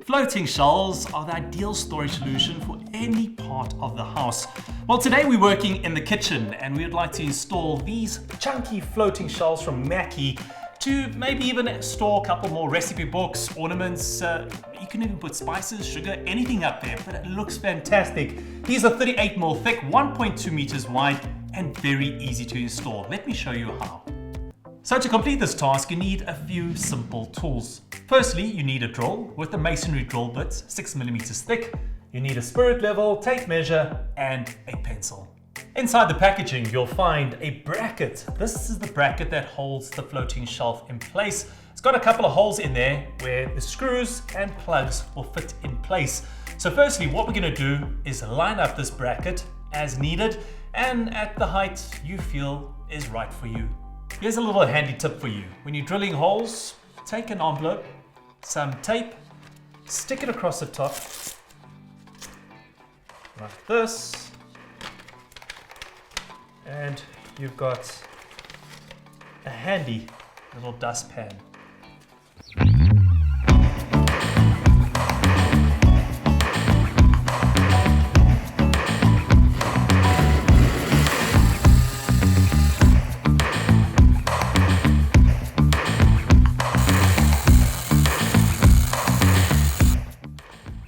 Floating shelves are the ideal storage solution for any part of the house. Well, today we're working in the kitchen and we would like to install these chunky floating shelves from Mackie to maybe even store a couple more recipe books, ornaments, you can even put spices, sugar, anything up there, but it looks fantastic. These are 38mm thick, 1.2 meters wide, and very easy to install. Let me show you how. So to complete this task, you need a few simple tools. Firstly, you need a drill with a masonry drill bit, 6mm thick. You need a spirit level, tape measure, and a pencil. Inside the packaging, you'll find a bracket. This is the bracket that holds the floating shelf in place. It's got a couple of holes in there where the screws and plugs will fit in place. So firstly, what we're going to do is line up this bracket as needed and at the height you feel is right for you. Here's a little handy tip for you. When you're drilling holes, take an envelope, some tape, stick it across the top like this, and you've got a handy little dustpan.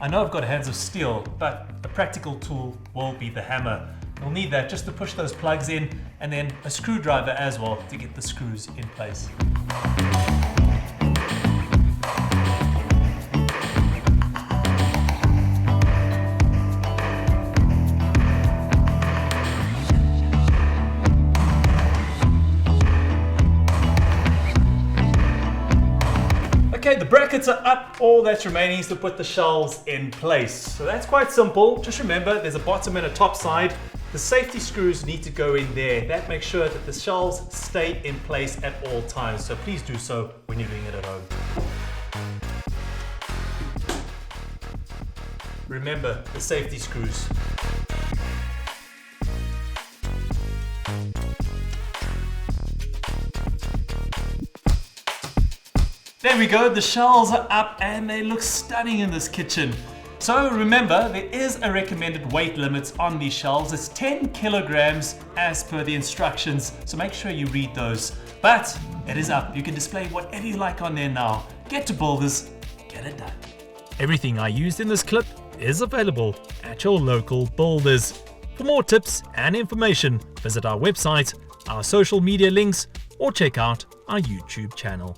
I know I've got hands of steel, but a practical tool will be the hammer. You'll need that just to push those plugs in, and then a screwdriver as well to get the screws in place. Okay, the brackets are up. All that's remaining is to put the shelves in place. So that's quite simple. Just remember, there's a bottom and a top side. The safety screws need to go in there. That makes sure that the shelves stay in place at all times. So please do so when you're doing it at home. Remember the safety screws. There we go, the shelves are up and they look stunning in this kitchen. So remember, there is a recommended weight limit on these shelves. It's 10 kilograms as per the instructions, so make sure you read those. But it is up, you can display whatever you like on there now. Get to Builders, get it done. Everything I used in this clip is available at your local Builders. For more tips and information, visit our website, our social media links, or check out our YouTube channel.